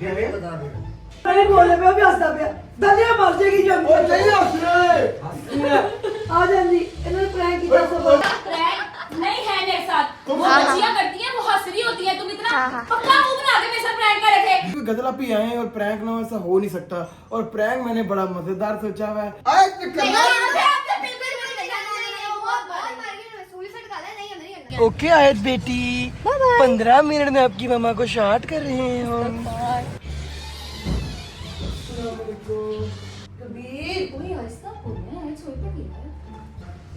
मैंने बोले पे भी हंसदा पे दलिया मर जाएगी जब ओ नहीं हंस रहे आ जानी इन्होंने प्रैंक किया सब प्रैंक नहीं है मेरे साथ। वो बच्चियां करती हैं, वो हंस रही होती हैं। तुम इतना पक्का मुंह बना के मेरे साथ प्रैंक कर रहे थे। गजला पी आए हैं और प्रैंक ना हो, ऐसा हो नहीं सकता। और प्रैंक मैंने बड़ा मजेदार सोचा हुआ है। आए तो करना ओके आयत बेटी 15 मिनट में आपकी मम्मा को शॉर्ट कर रहे हैं हम।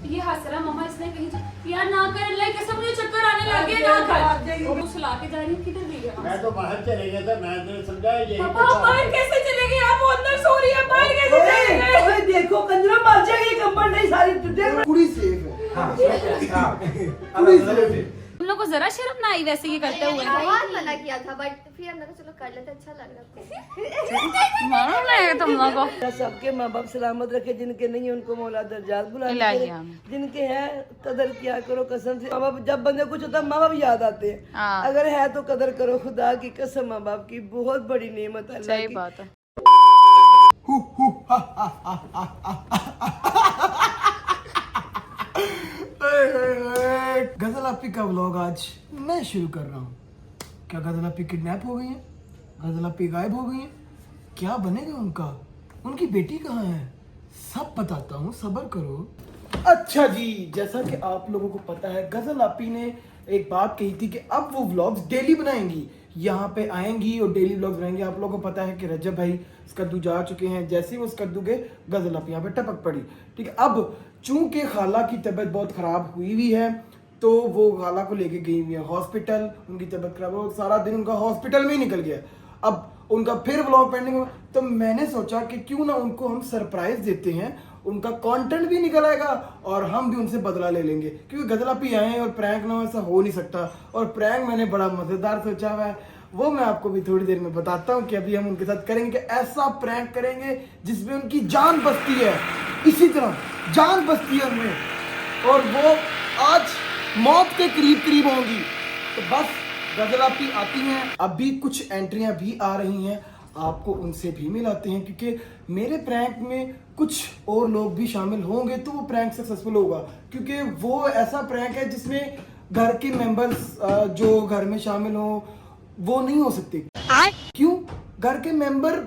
ये हंस रहा मम्मा, इसने कहीं यार ना कर, अल्लाह के सब मुझे चक्कर आने लगे ना कर। वो सुला के जा रही है, किधर गई है? मैं तो बाहर चले गया था, मैंने समझा यही पापा बाहर कैसे चले गए यार? वो अंदर सो रही है, बाहर कैसे चले गए? ओए देखो कंजरा मर जाएगी, कंबल नहीं सारी टुटे। पूरी सेफ है। हाँ, पूरी सेफ है। तुम लोग को जरा शर्म ना आई वैसे ये करते हुए? बहुत मना किया था बट फिर हमने कहा चलो कर लेते, अच्छा लग रहा मालूम नहीं तुम लोग को। सबके माँ बाप सलामत रखे, जिनके नहीं है उनको मौला दर्जात बुला, जिनके हैं कदर किया करो कसम से। माँ बाप जब बंदे कुछ होता है माँ बाप याद आते हैं। अगर है तो कदर करो, खुदा की कसम माँ बाप की बहुत बड़ी नेमत है। सही बात है। गजल आपी का व्लॉग आज मैं शुरू कर रहा हूँ। क्या गजल आपी किडनैप हो गई है? गजल आपी गायब हो गई है? क्या बनेगा उनका? उनकी बेटी कहाँ है? सब बताता हूँ, सब्र करो। अच्छा जी, जैसा कि आप लोगों को पता है गजल आपी ने एक बात कही थी कि अब वो व्लॉग्स डेली बनाएंगी, यहाँ पे आएंगी और डेली व्लॉग्स बनाएंगी। आप लोगों को पता है कि रजब भाई स्कद्दू जा चुके हैं, जैसे ही वो स्कद्दू के गजल आपी यहाँ पे टपक पड़ी। ठीक है, अब चूंकि खाला की तबीयत बहुत खराब हुई हुई है तो वो खाला को लेके गई हुई है हॉस्पिटल। उनकी तबीयत खराब हो, सारा दिन उनका हॉस्पिटल में ही निकल गया। अब उनका फिर व्लॉग पेंडिंग हो, तो मैंने सोचा कि क्यों ना उनको हम सरप्राइज देते हैं, उनका कंटेंट भी निकल आएगा और हम भी उनसे बदला ले लेंगे। क्योंकि गजला पी आए हैं और प्रैंक ना हो, ऐसा हो नहीं सकता। और प्रैंक मैंने बड़ा मजेदार सोचा हुआ है, वो मैं आपको भी थोड़ी देर में बताता हूँ कि अभी हम उनके साथ करेंगे कि ऐसा प्रैंक करेंगे जिसमें उनकी जान बचती है। इसी तरह जान बचती है उनमें और वो आज मौत के करीब करीब होंगी। तो बस गजल आपकी आती हैं, अभी कुछ एंट्रियां भी आ रही हैं, आपको उनसे भी मिलाते हैं। क्योंकि मेरे प्रैंक में कुछ और लोग भी शामिल होंगे तो वो प्रैंक सक्सेसफुल होगा। क्योंकि वो ऐसा प्रैंक है जिसमें घर के मेंबर्स जो घर में शामिल हो वो नहीं हो सकते। क्यों? घर के मेंबर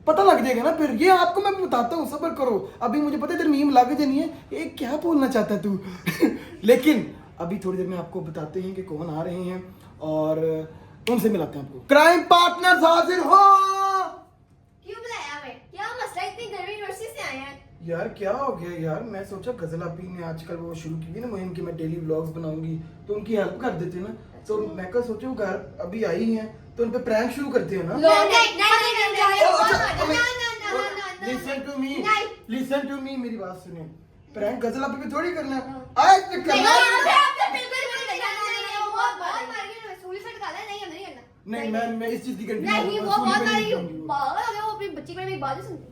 पता लग जाएगा ना फिर। ये आपको मैं बताता हूँ, सब्र करो। अभी मुझे पता है तेरी मीम लग जानी है, ये क्या बोलना चाहता है तू लेकिन अभी थोड़ी देर में आपको बताते हैं कि कौन आ रहे हैं और उनसे मिलाते हैं आपको। क्राइम पार्टनर्स हाजिर हो। क्यों बुलाया हमें? क्या मसला? इतनी गर्मी यूनिवर्सिटी से आए हैं। यार क्या हो गया यार? मैं सोचा गजल आपी ने आजकल वो शुरू की ना मुहिम कि मैं डेली व्लॉग्स बनाऊंगी तो उनकी हेल्प कर देते ना। तो मैं क्या सोचा वो घर अभी आई हैं तो उन पे प्रैंक शुरू करते हैं ना। Listen to me, listen to me, मेरी बात सुनिए। प्रैंक गजल आपी पे थोड़ी करना है। आए तो करना नहीं। मैं इस चीज की गारंटी नहीं, वो बहुत बड़ी पागल हो गया, वो अपनी बच्ची को मेरी बात नहीं सुनती।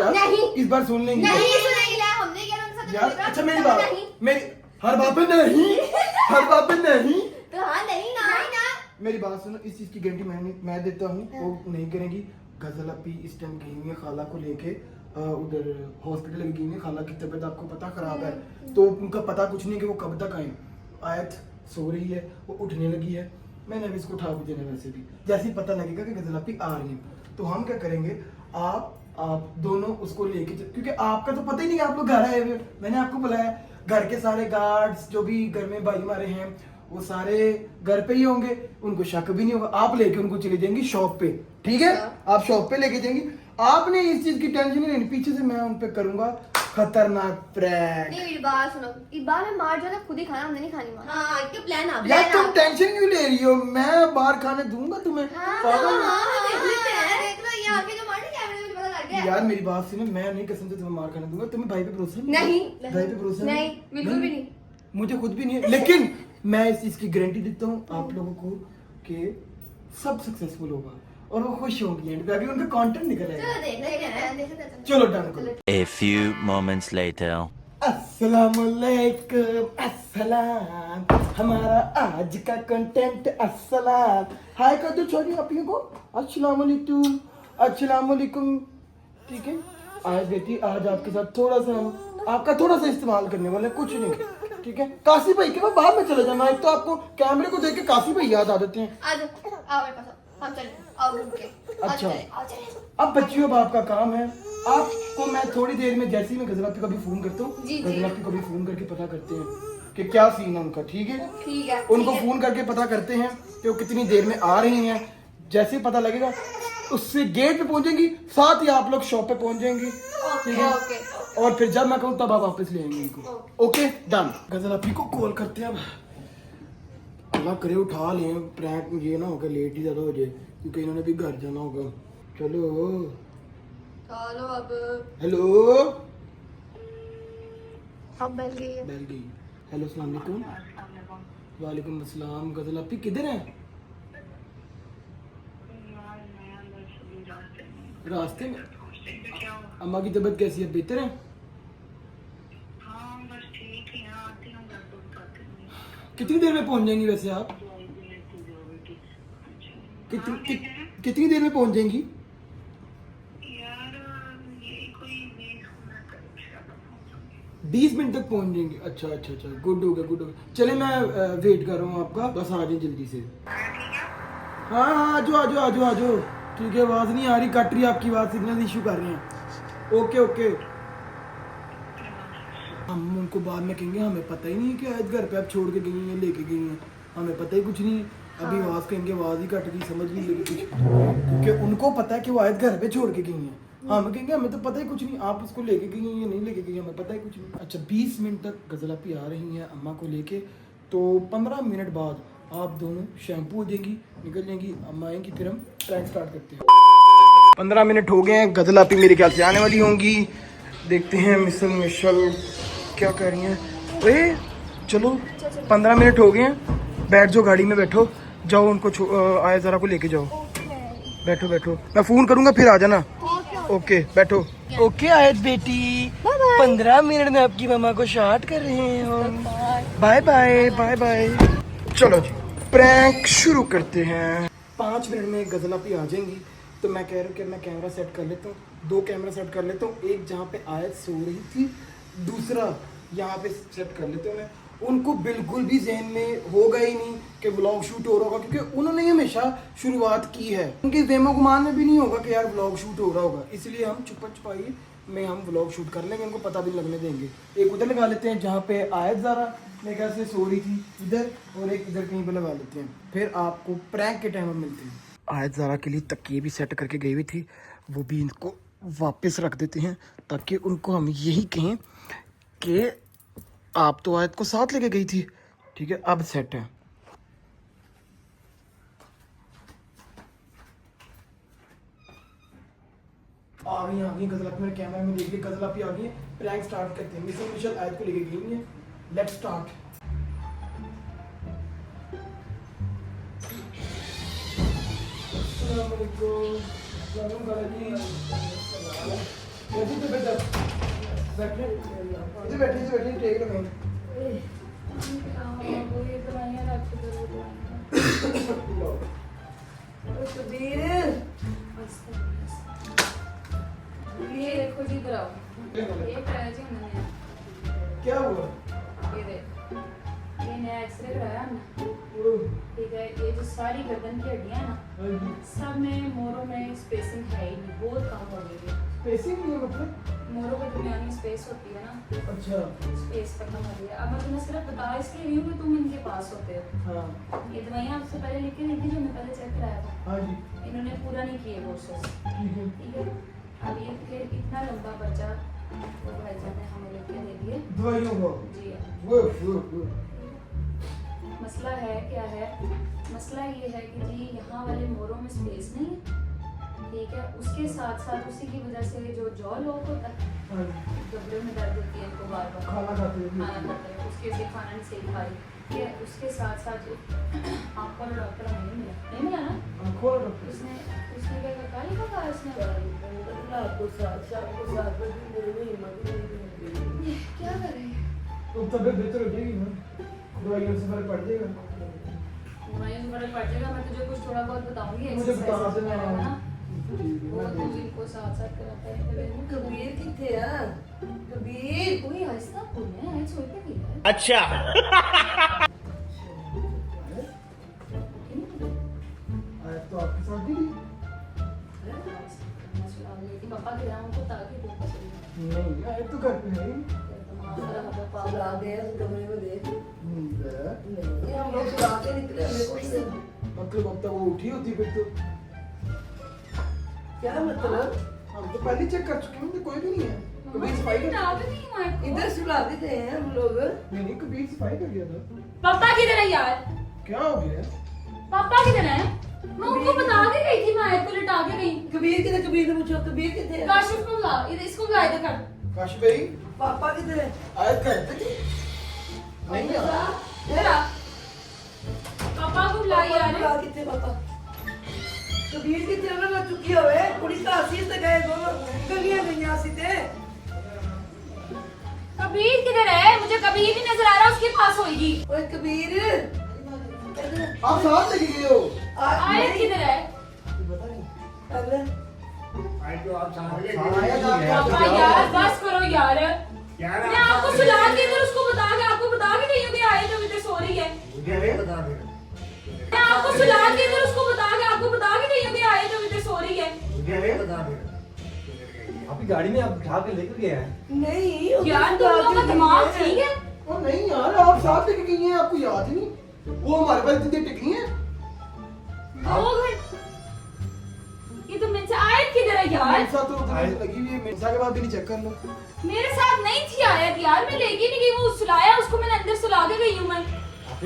यार नहीं, इस बार सुन लेंगे नहीं सुनेगी। हमने क्या उनके साथ यार। अच्छा मेरी बात, मेरी हर बात पे नहीं, हर बात पे नहीं तो हाँ नहीं ना मेरी बात सुनो। इस चीज की गारंटी मैं देता हूँ, वो नहीं करेंगी। गजल आपी इस टाइम गई हुई है खाला को लेके, उधर हॉस्पिटल गई हुई है। खाला की तबीयत आपको पता खराब है तो उनका पता कुछ नहीं कि वो कब तक आए। आयत सो रही है, वो उठने लगी है, मैंने अभी इसको उठा भी देना। वैसे भी जैसे ही पता लगेगा कि गजल आपी आ रही है तो हम क्या करेंगे, आप दोनों उसको लेके, क्योंकि आपका तो पता ही नहीं कि आप लोग घर आए हुए। मैंने आपको बुलाया, घर के सारे गार्ड्स जो भी घर में भाई हमारे हैं वो सारे घर पे ही होंगे, उनको शक भी नहीं होगा। आप लेके उनको चले जाएंगी शॉप पे, ठीक है? आप शॉप पे लेके जाएंगी, आपने इस चीज की टेंशन नहीं लेनी। पीछे से मैं उन पे करूंगा खतरनाक प्रैंक। नहीं मेरी बात सुनो, इस बार मैं मार जाना खुद ही खाना, हमने नहीं खानी मार। हाँ क्या प्लान आप? यार तुम टेंशन क्यों ले रही हो? मैं बाहर खाने दूंगा तुम्हें। यार मेरी बात सुनो, मैं नहीं कसम से तुम्हें मार खाने दूंगा। तुम्हें भाई पे भरोसा नहीं, भाई पे भरोसा नहीं, बिल्कुल भी नहीं। मुझे खुद भी नहीं है, लेकिन मैं इस चीज की गारंटी देता हूँ आप लोगों को कि सब सक्सेसफुल होगा और वो खुश होंगी। एंड पे अभी उनका कंटेंट निकल आएगा। चलो डन करो। A few moments later. अस्सलामुअलैकुम, अस्सलाम। हमारा आज का कंटेंट अस्सलाम हाय कर दो छोटी अपनी को अस्सलाम वालेकुम अस्सलाम वालेकुम। ठीक है आज बेटी आज आपके साथ थोड़ा सा हम आपका थोड़ा सा इस्तेमाल करने वाले हैं, कुछ नहीं। ठीक है काशी भाई के बाद बाद में चले जाना, एक तो आपको कैमरे को देख के काशी भाई याद आ जाते हैं। आ जाओ आओ मेरे पास हम चलें आओ घूम के अच्छा। आओ चलें। अब बच्चियों अब आपका काम है, आपको मैं थोड़ी देर में जैसे ही मैं गजलापी को भी फोन करता हूँ, जी, जी। गजलापी को भी फोन करके पता करते हैं कि क्या सीन है उनका। ठीक है ठीक है उनको फोन करके पता करते हैं कि वो कितनी देर में आ रही हैं। जैसे ही पता लगेगा उससे गेट पे पहुंचेंगी, साथ ही आप लोग शॉप पे पहुंच जाएंगे। ठीक है ओके और फिर जब मैं कहूँ तब आप वापस ले आएंगे इनको। Okay done. गजलापी को कॉल करते हैं अब, अल्लाह करे उठा लें, प्रैंक ये ना होगा लेट ही ज्यादा हो जाए क्योंकि इन्होंने भी घर जाना होगा। चलो चलो अब हेलो हम बैठ गई है। बैल गई। हेलो अस्सलाम वालेकुम। वालेकुम अस्सलाम। गजलापी किधर है? रास्ते में। अम्मा की तबीयत कैसी है? बेहतर है? कितनी देर में पहुंच जाएंगी वैसे आप? कितनी देर में पहुंच जाएंगी? 20 मिनट तक पहुंच जाएंगी। अच्छा अच्छा अच्छा गुड हो गया गुड हो गया। चले मैं वेट कर रहा हूँ आपका, बस आ जाए जल्दी से। हाँ हाँ आजो आजो आजो आजो। ठीक है आवाज़ नहीं आ रही, कट रही आपकी बात, सिग्नल इशू कर रहे हैं। ओके ओके हम उनको बाद में कहेंगे हमें पता ही नहीं है कि आज घर पे आप छोड़ के गई हैं लेके गई हैं, हमें पता ही कुछ नहीं है। अभी आवाज़ कहेंगे आवाज़ ही कट गई, समझ नहीं लगी कुछ, क्योंकि उनको पता है कि वो आज घर पे छोड़ के गई हैं। हम कहेंगे हमें तो पता ही कुछ नहीं, आप उसको लेके गई हैं या नहीं लेके गई, हमें पता ही कुछ नहीं। अच्छा 20 मिनट तक गजलापी आ रही हैं अम्मा को लेके, तो 15 मिनट बाद आप दोनों शैम्पू हो जाएंगी, निकल जाएंगी, अम्मा आएंगी, फिर हम ट्रैक स्टार्ट करते हैं। 15 मिनट हो गए हैं, गजलापी मेरे ख्याल से आने वाली होंगी। देखते हैं मिशल क्या कर रही हैं। अरे चलो 15 मिनट हो गए हैं, बैठ जाओ गाड़ी में, बैठो जाओ उनको आया ज़रा को लेके जाओ। बैठो बैठो मैं फ़ोन करूँगा फिर आ जाना। ओके बैठो। ओके आयत बेटी 15 मिनट में आपकी मम्मा को शॉट कर रहे हैं हम। Bye bye bye bye. चलो जी प्रैंक शुरू करते हैं। 5 मिनट में गजलापी आ जाएंगी, तो मैं कह रहा हूँ कि मैं कैमरा सेट कर लेता हूँ, 2 कैमरा सेट कर लेता हूँ, एक जहाँ पे आयत सो रही थी, दूसरा यहाँ पे सेट कर लेते हूँ मैं। उनको बिल्कुल भी जहन में होगा ही नहीं कि व्लॉग शूट हो रहा होगा, क्योंकि उन्होंने हमेशा शुरुआत की है, उनके ज़हमो गुमान में भी नहीं होगा कि यार व्लॉग शूट हो रहा होगा, इसलिए हम छुपा छुपाई में हम व्लॉग शूट कर लेंगे, उनको पता भी लगने देंगे। एक उधर लगा लेते हैं जहाँ पे आयत ज़रा मेरे ख्याल से सो रही थी इधर, और एक इधर कहीं पे लगा लेते हैं, फिर आपको प्रैंक के टाइम में मिलते हैं। आयत ज़रा के लिए तकिए भी सेट करके गई हुई थी, वो भी इनको वापस रख देते हैं ताकि उनको हम यही कहें कि आप तो आयत को साथ लेके गई थी। ठीक है अब सेट है। आ गई गजलापी, मेरे कैमरा में देख ली गजलापी आ गई है। प्रैंक स्टार्ट करते हैं। मिशल आयत को लेके गई है, लेट्स स्टार्ट। अस्सलाम वालेकुम। सलाम वालेकुम। बैठे इधर बैठे टेक लो। ये देखो जी इधर आओ, ये कराया जी हमने, क्या हुआ? ये देख, ये नया एक्सरे कराया हमने। ठीक है ये जो सारी गर्दन की हड्डियां है ना, सब में मोरों में स्पेसिंग है ही नहीं, बहुत कम हो गई है। स्पेसिंग नहीं है मतलब? मोरों के दरमियान में स्पेस होती है ना, अच्छा स्पेस खत्म हो गया। अब मैं तुम्हें सिर्फ बता इसलिए रही हूँ कि तुम इनके पास होते हो। हाँ ये दवाइयाँ आपसे पहले लिख के दी थी जो मैं पहले चेक कराया था, हाँ जी इन्होंने पूरा नहीं किए कोर्सेस। ठीक है। ठीक है अब ये फिर इतना लंबा पर्चा वो भाईजान ने हमें लिख के दे दिए दवाइयों को जी। वो मसला है क्या है, मसला ये है कि जी यहाँ वाले मोरों में स्पेस नहीं है। ठीक है उसके साथ साथ उसी की वजह से जो जॉ लॉक होता है, जबड़े में दर्द होती है इनको बार बार खाना खाते खाना खाते हैं, उसके से खाना नहीं सही खा रही। ठीक है उसके साथ साथ आपका डॉक्टर हमें नहीं मिला ना, उसने उसने क्या कहा काली का कहा उसने क्या कर रहे हैं। तो तबीयत बेहतर हो जाएगी ना। दवाइयों से फर्क पड़ जाएगा। दवाइयों से फर्क पड़ जाएगा। मैं तुझे कुछ थोड़ा बहुत बताऊंगी, मुझे बता exercises देना। वगैरह का ना। ठीक वो है, तू इनको साथ साथ कराता है। कबीर किथे आ कबीर कोई आहिस्ता बोल है, सोए पे नहीं है। अच्छा आज तो आपके साथ भी पापा के नाम को ताकि दो नहीं, आज तो घर पे है ही। सुला दे कमरे में देख नहीं, नहीं हम लोग सुला के निकले हमने कुछ नहीं। मतलब अब तक वो उठी होती फिर तो क्या मतलब हम तो पहले चेक कर चुके हैं, तो कोई भी नहीं है। कबीर सफाई कर इधर सुला भी थे हम लोग। नहीं, कबीर सफाई कर गया था। पापा किधर है यार? क्या हो गया? पापा किधर है? मैं उनको बता के गई थी, मैं आयत को लिटा के गई। कबीर किधर कबीर ने पूछो कबीर किथे है? काशिफ को बुला, इधर इसको बुला इधर कर। काशी भाई पापा किधर है? आयत करते थे नहीं यार। इधर आ। पापा को बुला यार। पापा किथे पापा? कबीर किथे ना ना चुकी होवे कुड़ी का आसीस ते गए दोनों गलियां गईयां सी ते। कबीर किधर है? मुझे कबीर नहीं नजर आ रहा, उसके पास होगी। ओए कबीर आप साथ लेके गए हो? आयत किधर है? पता नहीं। अरे आज तो आप सामने पापा यार बस करो यार। यार मैं आपको सुला के इधर उसको बता के आपको बता के गई हूँ कि आयत जो इधर सो रही है। मुझे बता दे मैं आपको सुला के इधर उसको बता के आपको बता के गई हूँ कि आयत जो इधर सो रही है। मुझे बता दे आपकी गाड़ी में आप उठा के लेकर गए हैं। नहीं यार तुम लोगों का दिमाग ठीक है? ओ नहीं यार, आप साथ लेके गई हैं, आपको याद ही नहीं? वो हमारे पास इतनी देर टिकी हैं। 2 घंटे। ये तो मिर्चा आयत किधर है यार? मिर्जा तो उधर लगी हुई है, मिर्जा के बाद भी नहीं चेक कर लो। मेरे साथ नहीं थी आयत यार, मैं लेके नहीं गई, वो सुलाया उसको मैंने अंदर सुला के गई हूँ मैं।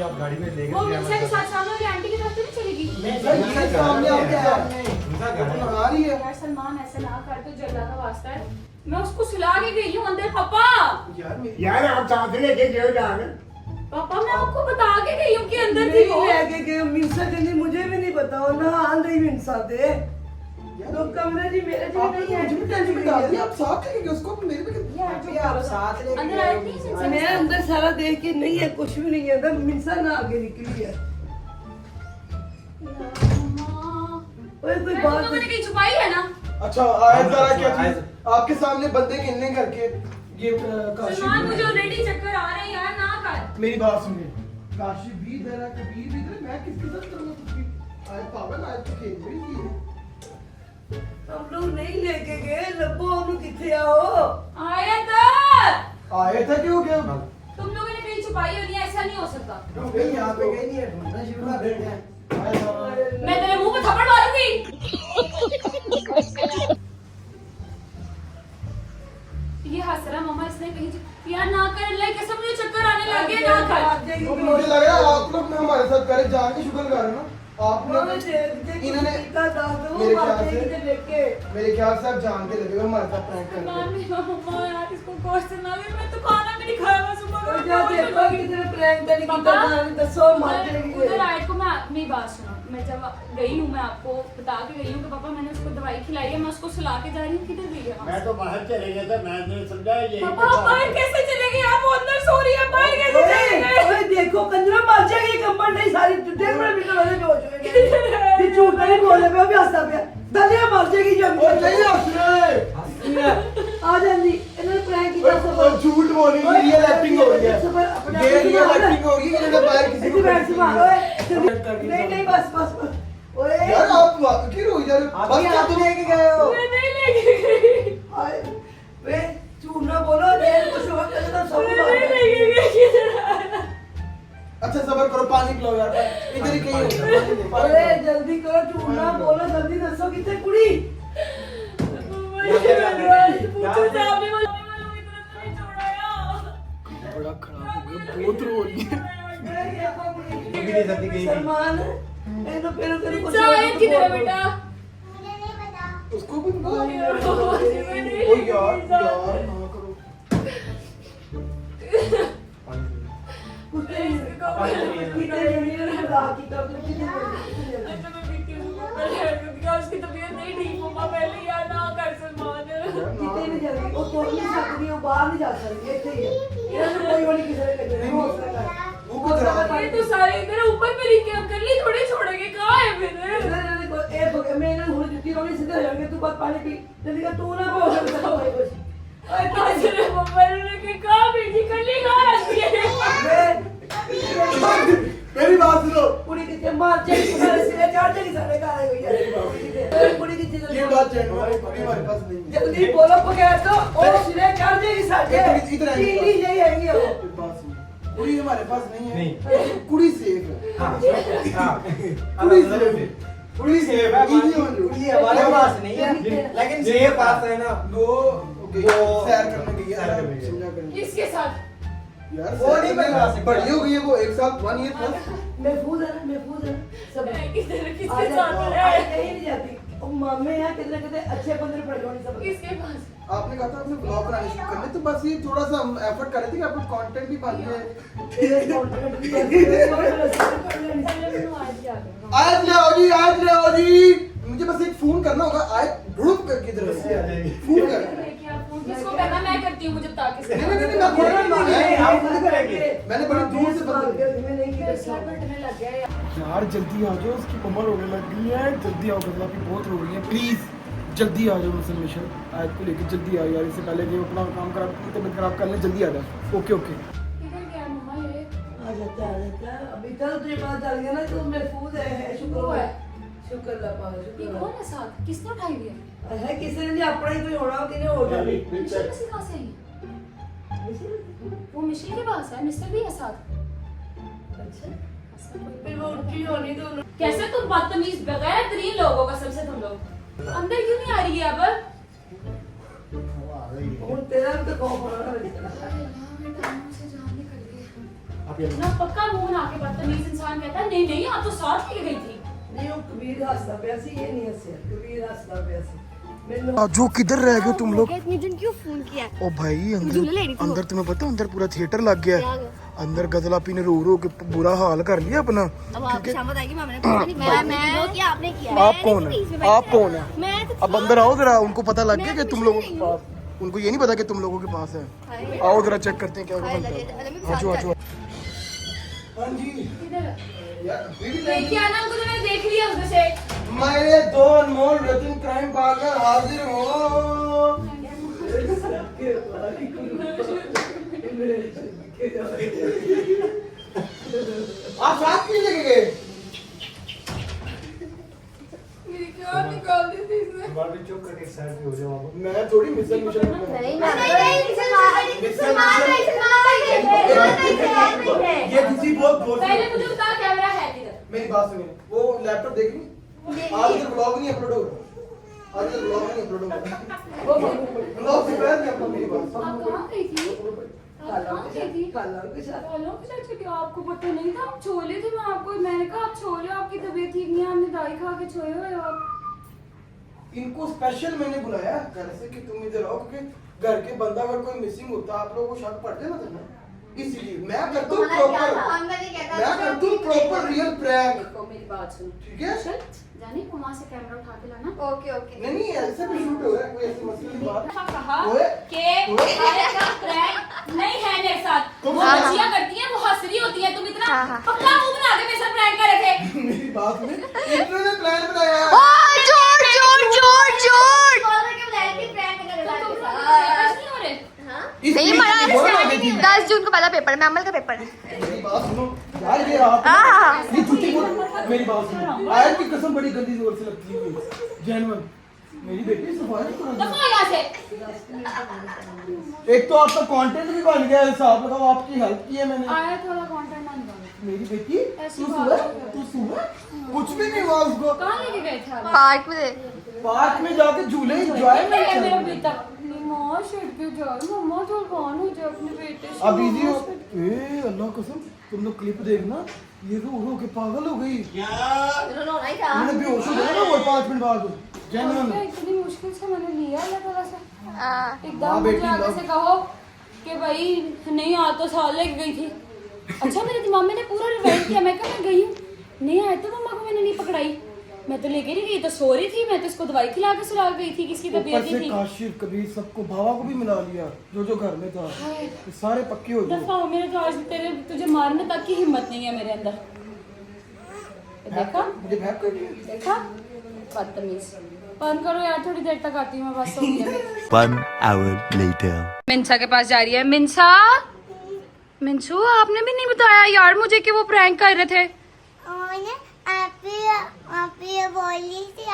आप गाड़ी में लेकर वो मिर्चा के साथ सामने वाली आंटी की तरफ तो नहीं चलेगी? मिर्जा ये सामने आपके सामने मिर्जा वो तो नहा रही है। यार सलमान ऐसे ना कर, तो जल्ला का वास्ता है। मैं उसको सुला के गई हूँ अंदर। पापा यार मेरी यार आप साथ लेके गए जान पापा मैं आपको बता के गई हूँ कि अंदर थी नहीं वो। लेके गए मिंसा कहनी मुझे भी नहीं पता और ना आन रही मिंसा थे। तो कमरे जी मेरे जी आप नहीं है मुझे भी टेंशन बता दी, आप साथ लेके गए उसको, मेरे पे यार जो आप साथ अंदर आयत नहीं है? मैं अंदर सारा देख के नहीं है कुछ भी नहीं है अंदर मिंसा ना आगे निकली है। ओए कोई मैं बात मैंने कहीं छुपाई है ना? अच्छा आयत जरा क्या चीज आपके सामने बंदे गिनने करके ये काशी सलमान भी- मुझे ऑलरेडी चक्कर आ रहे हैं यार, ना कर। मेरी बात सुनिए, काशी भी इधर है, कबीर भी इधर है, मैं किसके साथ करूंगा कुछ भी? आयत पागल, आयत तो खेल रही थी। हम लोग नहीं लेके गए लब्बो हम किथे आओ। आयत आए थे क्यों क्या? तुम लोगों ने कहीं छुपाई होनी है, ऐसा नहीं हो सकता। नहीं यहाँ पे गई नहीं है, ढूंढना शुरू कर देते हैं। मैं तेरे मुंह पे थप्पड़ मारूंगी। ये हंस रहा मामा, इसने कहीं यार ना कर, अल्लाह की कसम मुझे चक्कर आने लगे, ना कर। तो मुझे लग रहा है आप लोग ने हमारे साथ करे जान के शुक्र कर रहे हो ना। आपने इन्होंने मेरे ख्याल से आप जानते लगे हो हमारे साथ प्रैंक करते सलमान हैं। मेरा मम्मा यार इसको गोश्त ना दे, मैं तो खाना भी नहीं खाया, मैं सुबह का उधर आए को मैं मेरी बात सुनो, मैं जब गई हूँ मैं आपको बता के गई हूँ कि पापा मैंने उसको दवाई खिलाई है, मैं उसको सुला के जा रही हूँ। किधर गई है मैं तो बाहर चले गया था मैंने समझा ये पापा आप बाहर कैसे चले गए? आप वो अंदर सो रही है, बाहर कैसे चले गए? देखो कंजरा मर जाएगी कंबल नहीं सारी 1.5 मिनट वाले जो हो जाएंगे ये झूठ नहीं बोले पे अभी हंसता पे दलिया मर जाएगी जब और नहीं हंस रहे। आ जल्दी इन्होंने प्रैंक किया सब और झूठ बोल रही है, रियल एक्टिंग हो रही है। ये रियल एक्टिंग हो रही है, इन्होंने बाहर किसी को नहीं नहीं बस बस बस ओए यार आप क्यों रोई जा रहे हो? बस क्या तुम लेके गए हो? मैं नहीं लेके गई, हाय वे झूठ ना बोलो देर कुछ वक्त तक तो सब मैं नहीं लेके गई। किधर आया? अच्छा सबर करो, पानी पिलाओ यार, इधर ही कहीं होगा, पानी अरे पिलाओ। जल्दी करो झूठ ना बोलो जल्दी दसो कितने कुड़ी पूछो सामने वालों की तरफ नहीं छोड़ाया। बड़ा खराब हो गया, बहुत रो रही है। भी नहीं सकती कहीं भी। सलमान एनो पेरो तेरे को चाय किधर है बेटा? उसको भी ओ यार, ओ यार ना करो। कुत्ते कितने जमीन में लगा की तब कितने अच्छा मैं बीती हूँ ऊपर है, क्योंकि उसकी तबीयत नहीं ठीक। मम्मा पहले यार ना कर सलमान। कितने नहीं जल्दी वो तो नहीं सकती वो बाहर नहीं जा सकती ऐसे ही है ये कोई वाली किसी ने लगे नहीं, हौसला कर वो उसको जरा ये तो सारे इधर ऊपर मेरी क्या कर ली, थोड़ी छोड़ेंगे, कहाँ है फिर? मैं ना हुन जुत्ती रोनी सीधे हो जाएंगे, तू बात पानी पी जल्दी कर, तू ना हो सकता अरे मम्मा ने के कहाँ भेजी, कर ली कहाँ आती है? मेरी बात सुनो, पूरी की मार चेक तुम्हारे सिरे चार जगह सारे का आए हुई है पूरी की चीज ये बात चेक हमारे पास नहीं है। जल्दी बोलो पकड़ तो ओ सिरे चार जगह सारे इधर आइए। तीन ही आएंगे वो बात सुनो, कुड़ी हमारे पास नहीं है। नहीं। कुड़ी सेफ है। हाँ कुड़ी सेफ है। कुड़ी सेफ है, कुड़ी हमारे पास नहीं है, लेकिन सेफ पास है ना। वो सैर करने गई है, सैर करने गई है। समझा करने। किसके साथ? यार वो नहीं बता सकता। बड़ी हो गई है वो, 1 साल 1 ईयर प्लस। महफूज है सब किसके आज साथ आज है? कहीं नहीं जाती ओ मामे यहाँ कितने कितने अच्छे बंदे पड़ गए सब किसके पास? आपने कहा था अपने ब्लॉग बनाने शुरू करने, तो बस ये थोड़ा सा एफर्ट कर रहे थे कि आपको कंटेंट भी बन जाए। तेरे कॉन्ट्रैक्ट भी कर आज ले आओ जी, मुझे बस एक फोन करना होगा, आए ढूंढ कर किधर है फोन कर। किसको कहना, मैं करती हूँ, मुझे बता किसको। नहीं, मैं बोल रहा हूँ, नहीं, आप खुद करेंगे। मैंने बड़ी दूर से बंद मैं नहीं किया सर बटने लग गया यार। यार जल्दी आ जाओ, उसकी कमर होने लग गई है, जल्दी आओ, बदला की बहुत हो गई है, प्लीज जल्दी आ जाओ। मुझसे मिशन आज को लेकर जल्दी आ यार, इससे पहले कि अपना काम खराब तबीयत खराब कर ले, जल्दी आ जाओ। ओके ओके किधर गया मम्मा ये? आ जाता अभी चल तुझे पता चल गया ना, तू महफूज है शुक्र है शुक्र अल्लाह ये शुक्र कौन है साथ? किसने उठाई दिया? है किसी ने अपना ही कोई होना हो किने हो जाए मिशेल किसी कहाँ से आई? वो मिशेल के पास है, मिस्टर भी है साथ। अच्छा फिर वो उठी होनी तो कैसे तुम बदतमीज बगैर तरीन लोगों का सबसे तुम लोग अंदर क्यों नहीं आ रही है अब? और तेरा भी तो कौन होना ना पक्का मुंह बना के बदतमीज इंसान कहता है नहीं नहीं आप तो साथ लेके गई थी। नहीं वो कबीर हंसता पिया सी, ये नहीं हंसे कबीर हंसता पिया सी मैंने जो किधर रह गए तुम लोग? इतनी दिन क्यों फोन किया? ओ भाई झूले ले रही थी वो। अंदर तुम्हें पता अंदर पूरा थिएटर लग गया क्या है। गया? अंदर गजलापी ने रो के बुरा हाल कर लिया अपना। अब आपकी शामत आएगी, मैंने किया, आपने किया। आप कौन है? आप कौन है? मैं तो अब अंदर आओ जरा, उनको पता लग गया मैं कि तो तुम मिशन लोगों नहीं के पास, उनको ये नहीं पता कि तुम लोगों के पास है। आओ जरा चेक करते हैं क्या हाय बनता लगे, है। अरे मैं आजो साथ आजो। हाँ जी किधर? यार देखिए ना उनको तो मैंने देख लिया उधर से। मेरे 2 अनमोल रतन क्राइम पाकर हाजिर हो। आप साथ क्यों लेके गए? मेरी जान निकाल दी थी इसने। बार भी चुप करके साइड पे हो जाओ आप। मैं थोड़ी मिशन मिशन ये किसी बहुत दोस्त पहले मुझे बता कैमरा है किधर? मेरी बात सुनिए, वो लैपटॉप देख रही आज इधर ब्लॉग नहीं अपलोड होगा, आज इधर ब्लॉग नहीं अपलोड होगा। ब्लॉग से पहले अपना मेरी बात आप कहाँ गई थी? आप कहाँ गई थी? खाला के साथ बोलो कि चाचा क्या आपको पता नहीं था? आप छोले थे, मैं आपको मैंने कहा आप छोले, आपकी तबीयत ठीक नहीं है, आपने दवाई खा के छोए हुए हो आप। इनको स्पेशल मैंने बुलाया घर से कि तुम इधर आओ, क्योंकि घर के बंदा अगर कोई मिसिंग होता आप लोगों को शक पड़ जाए ना, तो इसलिए मैं करता हूँ प्रॉपर रियल प्रैंक। देखो मेरी बात सुनो, ठीक है? चल जाने को वहाँ से कैमरा उठा के लाना। Okay okay. नहीं नहीं ऐसे भी शूट हो रहा है, कोई ऐसी मसले की बात मैंने कहा ओए, कि हमारे का प्रैंक नहीं है मेरे साथ। वो बच्चियाँ करती हैं, वो हंस रही होती हैं, तुम इतना पक्का मुंह बना के मेरे साथ प्रैंक कर रहे थे। मेरी बात सुनिए, इन्होंने प्लान बनाया है। तो तुम लोग फेमस नहीं हो रहे? नहीं हमारा 10 जून को पहला पेपर है, मैमल का पेपर है। मेरी बात सुनो यार, ये आप ये छुट्टी बोल, मेरी बात सुनो, आयत की कसम बड़ी गंदी जोर से लगती है जेन्युइन। मेरी बेटी सफाई करो। दफा यहाँ से। एक तो आपका कंटेंट भी बन गया है, हिसाब लगाओ, आपकी हेल्प की है मैंने। आया थोड़ा कंटेंट ना निकालो। मेरी बेटी ऐसी तू बात सुना कुछ भी नहीं हुआ उसको। कहाँ लेके गए थे आप? पार्क में पार्क में जाके झूले एंजॉय है मेरा में बेटा। माँ शिट पे जाओ, मम्मा तो कौन हो जाए अपने बेटे से। अब इजी हो। ए अल्लाह कसम, तुम लोग क्लिप देखना, ये रो के पागल हो गई। मैंने बेहोश हो गया ना वो 5 मिनट बाद जेन्युइन। इतनी मुश्किल से मैंने लिया अल्लाह ताला से। हाँ एकदम बेटी, मुझे आगे लव। से कहो कि भाई नहीं आ तो साल लेके गई थी। अच्छा मेरे दिमाग में ने पूरा रिवाइज किया, मैं कहा मैं गई हूँ नहीं आए तो मम्मा को मैंने नहीं पकड़ाई। मैं तो लेके नहीं गई, तो सो रही थी, मैं तो इसको दवाई खिला के सुला गई थी, किसकी ऊपर तबीयत से नहीं थी। काशिफ कबीर सबको भावा को भी मिला लिया, जो घर में था, ये सारे पक्के हो गए। दफा हो, मेरे तो आज तुझे मारने तक की हिम्मत नहीं है मेरे अंदर। देखा मुझे भैंक कर दिया। देखा, बदतमीज। बंद करो यार, थोड़ी देर तक आती हूँ मैं, बस हो गया। 1 hour later. मिंसा के पास जा रही है। मिंसा, मिंसू आपने भी नहीं बताया यार मुझे कि वो प्रैंक कर रहे थे। आप ये बोली थी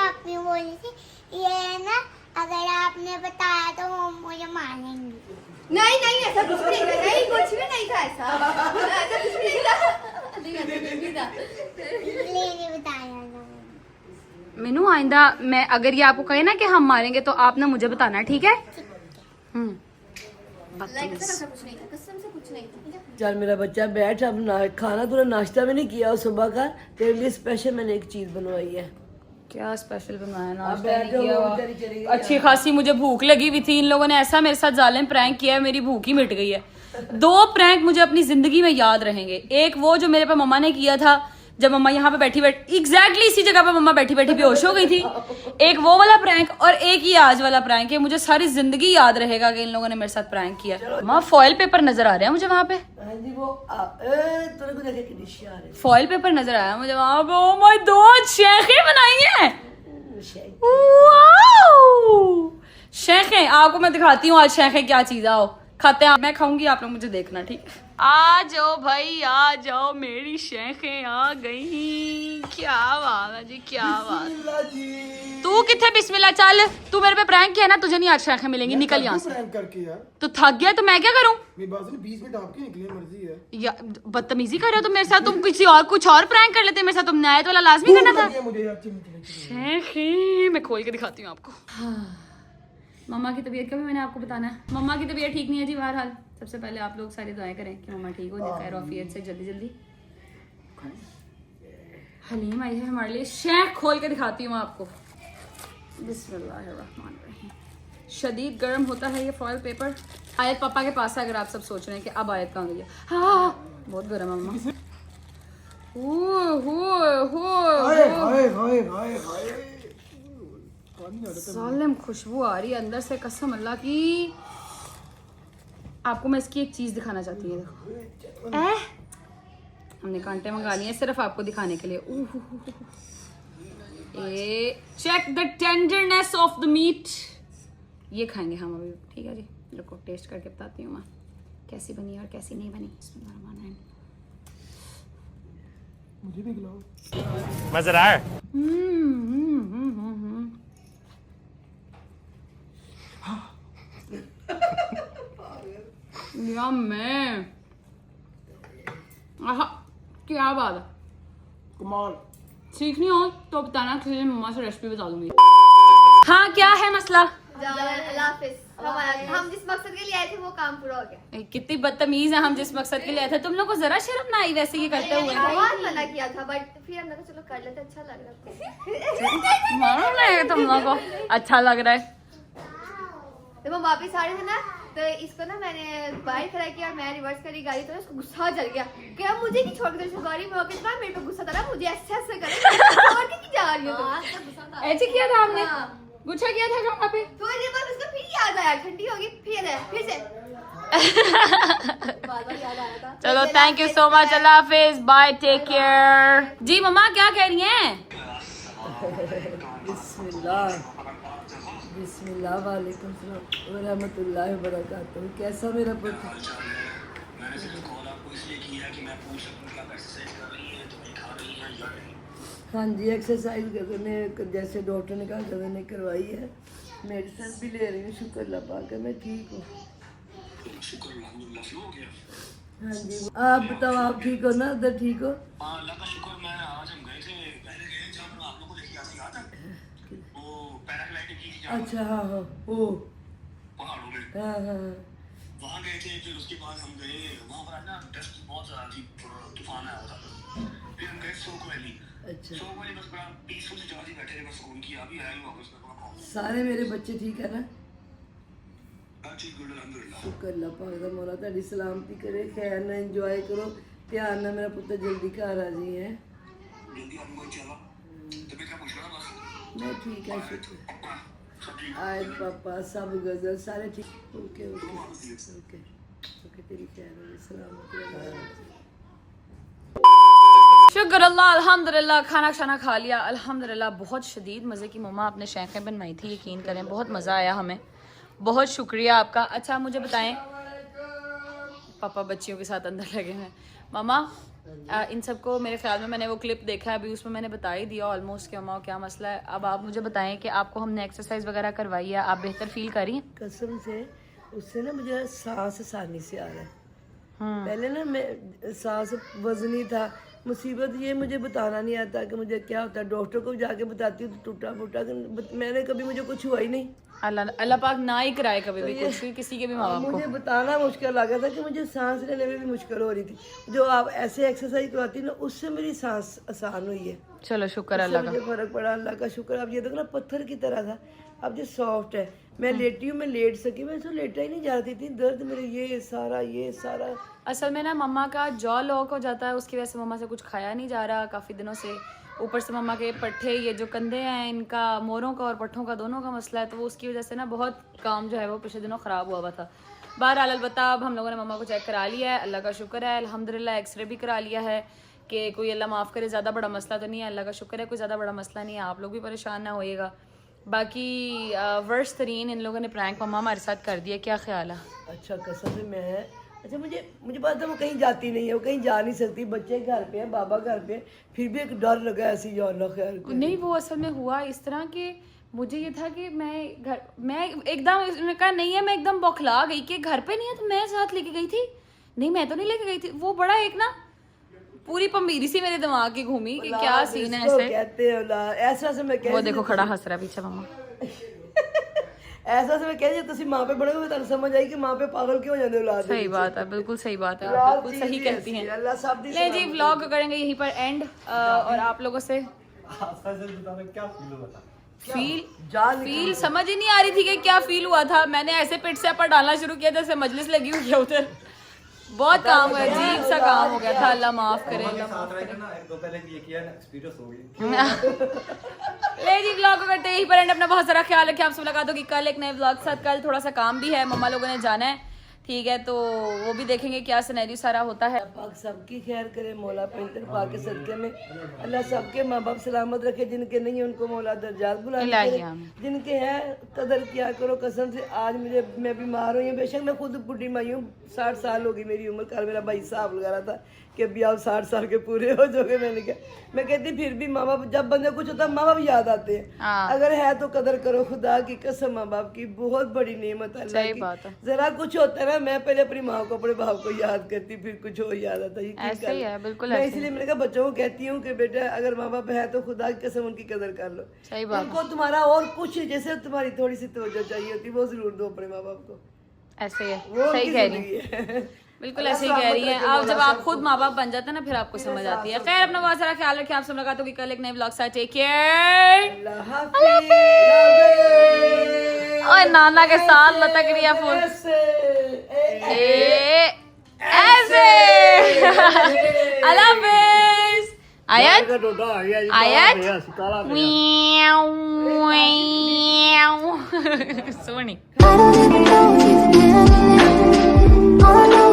ये ना, अगर आपने बताया तो वो मुझे मारेंगे। नहीं ऐसा कुछ नहीं था, नहीं कुछ भी नहीं था, ऐसा कुछ भी नहीं था। नहीं बताया ना। मीनू आइंदा मैं अगर ये आपको कहे ना कि हम मारेंगे तो आप ना मुझे बताना, ठीक है? ऐसा कुछ नहीं था, कसम से कुछ नहीं था। चल मेरा बच्चा बैठ, अब ना खाना तूने नाश्ता भी नहीं किया सुबह का, तेरे लिए स्पेशल मैंने एक चीज बनवाई है। क्या स्पेशल बनवाया? अब नाश्ता बैठ नहीं जाओ, किया वो हुआ। बेचारी चली गई। अच्छी खासी मुझे भूख लगी हुई थी, इन लोगों ने ऐसा मेरे साथ जालिम प्रैंक किया है, मेरी भूख ही मिट गई है। 2 प्रैंक मुझे अपनी जिंदगी में याद रहेंगे। एक वो जो मेरे पे मम्मा ने किया था, जब मम्मा यहाँ पे बैठी एग्जैक्टली इसी जगह पे मम्मा बैठी बेहोश हो गई थी। एक वो वाला प्रैंक और एक ही आज वाला प्रैंक है। मुझे सारी जिंदगी याद रहेगा कि इन लोगों ने मेरे साथ प्रैंक किया। मम्मा फॉइल पेपर नजर आ रहा है मुझे वहाँ पे, हाँ जी वो तूने को देखे कि डिश आ रही फॉइल पेपर नजर आया मुझे वहाँ पे। ओ माय गॉड, शेखें बनाई हैं। है। वाओ, शेखें, आपको मैं दिखाती हूँ आज शेखें क्या चीज। आओ खाते हैं, मैं खाऊंगी, आप लोग मुझे देखना, ठीक? आ जाओ भाई, आ जाओ, मेरी शेखें आ गई। क्या बात है जी, क्या बात। तू किथे बिस्मिल्लाह, चल तू मेरे पे प्रैंक किया ना, तुझे नहीं आज शेखें मिलेंगी, निकल यहाँ से। प्रैंक करके यार, तो थक गया तो मैं क्या करूँ? मेरी बात सुन, 20 मिनट आपकी निकली, मर्जी है। या बदतमीजी कर रहे हो तुम मेरे साथ। तुम किसी और कुछ और प्रैंक कर लेते मेरे साथ, तुम न्याय वाला लाजमी करना था। मुझे यार चिमटी शेखें मैं खोल के दिखाती हूँ आपको। मम्मा की तबीयत का भी मैंने आपको बताना है। मम्मा की तबीयत ठीक नहीं है जी। बहरहाल सबसे पहले आप लोग सारी दुआएं करें कि मम्मा ठीक हो जाए खैर ऑफियत से जल्दी जल्दी। हलीम आई है हमारे लिए, शेख खोल के दिखाती हूँ आपको। बिस्मिल्लाहिर्रहमानिर्रहीम। शदीद गर्म होता है ये फॉइल पेपर। आयत पापा के पास है, अगर आप सब सोच रहे हैं कि अब आयत कहाँ गई है। हाँ बहुत गर्म है मम्मा। सालिम खुशबू आ रही है अंदर से, कसम अल्लाह की। आपको मैं इसकी एक चीज दिखाना चाहती हूँ, देखो। हमने कांटे मंगा लिए सिर्फ आपको दिखाने के लिए। Check the tenderness of the meat. ये खाएंगे हम अभी, ठीक है जी। रुको टेस्ट करके बताती हूँ मैं कैसी बनी और कैसी नहीं बनी। बिस्मिल्लाहिर्रहमानिर्रहीम। मुझे भी खिलाओ। मजा आ रहा है? मैं क्या बात है, कमाल। सीखनी हो तो बताना, तुझे मम्मा से रेसिपी बता दूंगी। हाँ क्या है मसला? अल्लाह हाफिज। हम जिस मकसद के लिए आए थे वो काम पूरा हो गया। कितनी बदतमीज है, हम जिस मकसद के लिए आए थे। तुम लोग को जरा शर्म ना आई वैसे ये करते हुए? बहुत मना किया था बट फिर हमने कहा चलो कर लेते, अच्छा लग रहा था। मालूम है तुम लोग को अच्छा लग रहा है। जब हम वापस आ रहे थे ना, तो इसको ना मैंने बाहर खड़ा किया और मैं रिवर्स करी गाड़ी, तो उसको गुस्सा चल गया कि अब मुझे नहीं छोड़ के गाड़ी में होकर ना मेरे पे गुस्सा था, मुझे ऐसे ऐसे करे छोड़ के जा रही हो। ऐसे किया था हमने, गुस्सा किया था वहाँ पे। थोड़ी देर बाद उसको फिर याद आया, ठंडी होगी फिर याद आया, फिर से बार-बार याद आया था। चलो थैंक यू सो मच, अल्लाह हाफिज, बाय, टेक केयर। जी मम्मा क्या कह रही हैं? बिस्मिल्लाह बिस्मिल्लाह वालेकुम सलाम व रहमतुल्लाहि व बरकातहू। कैसा मेरा पुत्र? मैंने सिर्फ कॉल आपको इसलिए किया कि मैं पूछ सकूं कि आप एक्सरसाइज कर रही हैं, दवाई खा रही हैं या नहीं। हाँ जी एक्सरसाइज करने जैसे डॉक्टर ने कहा मैंने करवाई है, मेडिसिन भी ले रही हूँ, शुक्र अल्लाह पाक है मैं ठीक हूँ। शुक्र अल्हम्दुलिल्लाह फ्लो हो गया। हाँ जी आप बताओ, आप ठीक हो ना, उधर ठीक हो? हाँ अल्लाह का शुक्र। मैं आज हम गए थे, पहले गए जब आप लोगों को लेके आते याद है वो पैराग्लाइडिंग की थी जहाँ अच्छा हाँ हाँ वो पहाड़ों में, हाँ हाँ वहाँ गए थे। फिर उसके बाद हम गए वहाँ पर ना डस्ट बहुत ज़्यादा थी, तूफान आया था। फिर हम गए सोक वैली। अच्छा सोक वैली बस बड़ा पीसफुल से जगह थी, बैठे थे बस सुकून की। अभी आए वापस में वहाँ सारे मेरे बच्चे ठीक है ना? ठीक गुड अल्हम्दुलिल्लाह। शुक्र अल्लाह पाक दा मौला तेरी सलामती करे, खैर ना एंजॉय करो, ध्यान ना मेरा पुत्र जल्दी घर आ जी है। जल्दी हम कोई चला तबीयत का पूछना बस। मैं ठीक है शुक्र। हाँ, सब ठीक। आए पापा सब गजल सारे ठीक। ओके ओके ओके ओके तेरी खैर हो सलामत रहे। शुक्र अल्लाह अल्हम्दुलिल्लाह। खाना शाना खा लिया अल्हम्दुलिल्लाह। बहुत शदीद मज़े की मम्मा आपने शैखें बनवाई थी, यकीन करें बहुत मज़ा आया हमें। बहुत शुक्रिया आपका। अच्छा मुझे बताएं, पापा बच्चियों के साथ अंदर लगे हैं। मामा इन सबको मेरे ख्याल में मैंने वो क्लिप देखा है अभी, उसमें मैंने बता ही दिया ऑलमोस्ट कि मम्मा क्या मसला है। अब आप मुझे बताएं कि आपको हमने एक्सरसाइज वगैरह करवाई है, आप बेहतर फील कर रही हैं? कसम से उससे ना मुझे सांस आसानी से आ रहा है। पहले ना मैं सांस वजनी था। मुसीबत ये मुझे बताना नहीं आता कि मुझे क्या होता है। डॉक्टर को जाके बताती हूँ तो टूटा फूटा, मैंने कभी मुझे कुछ हुआ ही नहीं। अल्लाह अल्लाह पाक ना ही कराए कभी भी कुछ भी किसी के भी माँ बाप को। मुझे बताना मुश्किल लगा था कि मुझे सांस लेने में भी मुश्किल हो रही थी। जो आप ऐसे एक्सरसाइज करवाती ना उससे मेरी सांस आसान हुई है। चलो शुक्र उससे अल्लाह का। मुझे फर्क पड़ा, अल्लाह का शुक्र। अब ये देखो ना पत्थर की तरह था, अब ये सॉफ्ट है। मैं लेटी हूँ, मैं लेट सकी, मैं तो लेटा ही नहीं जा रही थी। दर्द मेरे ये सारा असल में ना मम्मा का जॉ लॉक हो जाता है, उसकी वजह से मम्मा से कुछ खाया नहीं जा रहा काफ़ी दिनों से। ऊपर से मम्मा के पट्ठे, ये जो कंधे हैं इनका, मोरों का और पट्ठों का दोनों का मसला है, तो वो उसकी वजह से ना बहुत काम जो है वो पिछले दिनों ख़राब हुआ था। बहरहाल अलबत्ता अब हम लोगों ने मम्मा को चेक करा लिया है, अल्लाह का शुक्र है अल्हम्दुलिल्लाह। एक्सरे भी करा लिया है कि कोई अल्लाह माफ़ करे ज़्यादा बड़ा मसला तो नहीं है, अल्लाह का शुक्र है कोई ज़्यादा बड़ा मसला नहीं है। आप लोग भी परेशान ना होइएगा। बाकी वर्स्ट तरीन इन लोगों ने प्रैंक मम्मा हमारे साथ कर दिया, क्या ख्याल है? अच्छा कसम से मैं अच्छा मुझे पता था वो कहीं जाती नहीं है, वो कहीं जा नहीं सकती। बच्चे घर पे है, बाबा घर पे है, फिर भी एक डर लगा ऐसी या अल्लाह खैर करे। नहीं वो असल में हुआ इस तरह कि मुझे ये था कि मैं एकदम उसने कहा नहीं है, मैं एकदम बौखला गई कि घर पे नहीं है तो मैं साथ लेके गई थी। नहीं मैं तो नहीं लेके गई थी। वो बड़ा एक ना पूरी पंबीरी सी मेरे दिमाग की घूमी कि क्या सीन है ऐसे। कहते हैं औलाद, ऐसा से मैं वो देखो खड़ा हंस रहा पीछे मम्मा। ऐसा से मैं कह रही तुसी मां पे बड़े हुए तो समझ आई कि मां पे पागल क्यों हो जाते औलाद। सही बात है, बिल्कुल सही बात है, आप बिल्कुल सही कहती हैं। अल्लाह सब दी। ले जी व्लॉग करेंगे यहीं पर एंड और आप लोगों से फील समझ ही नहीं आ रही थी कि क्या फील हुआ था। मैंने ऐसे पेट से पर डालना शुरू किया जैसे मजलिस लगी हुई है उधर। बहुत काम हुआ, अजीब सा काम हो गया था। अल्लाह माफ करे। ले जी व्लॉग को करते यहीं पर एंड। अपना बहुत सारा ख्याल रखें। आपसे मुलाकात होगी कल एक नए व्लॉग के साथ। कल थोड़ा सा काम भी है, मम्मा लोगों ने जाना है, ठीक है, तो वो भी देखेंगे क्या सिनेरियो सारा होता है। पाक सबकी खैर करे मौला पैंतर पाक के सदके में। अल्लाह सबके माँ बाप सलामत रखे, जिनके नहीं है उनको मौला दर्जात बुलंद करे, जिनके हैं कदर किया करो। कसम से आज मैं बीमार हुई हूँ, बेशक मैं खुद बुढ़ी माई हूँ, 60 साल हो गई मेरी उम्र। कल मेरा भाई साहब लगा रहा था कि अभी आप 60 साल के पूरे हो जाओगे। मैंने कहा मैं कहती फिर भी माँ बाप, जब बंदे कुछ होता है माँ बाप याद आते हैं। अगर है तो कदर करो, खुदा की कसम माँ बाप की बहुत बड़ी नेमत है अल्लाह की। जरा कुछ होता है ना, मैं पहले अपनी माँ को अपने बाप को याद करती, फिर कुछ और याद आता है। मैं इसलिए मैंने कहा बच्चों को कहती हूँ कि बेटा अगर माँ बाप है तो खुदा की कसम उनकी कदर कर लो। सही बात। उनको तुम्हारा और कुछ जैसे तुम्हारी थोड़ी सी तवज्जो चाहिए होती वो जरूर दो अपने माँ बाप को। ऐसे ही है, वो सही कह रही है, बिल्कुल ऐसे ही कह रही हैं आप। जब आप खुद माँ बाप बन जाते हैं ना फिर आपको समझ आती है। खैर अपना बहुत सारा ख्याल रखें। आपसे मुलाकात होगी कल एक नए व्लॉग साथ। Take care. और नाना के साथ लटक रही है फुल ऐसे। अल्लाह हाफिज़। आयत Soni. I don't even know if it's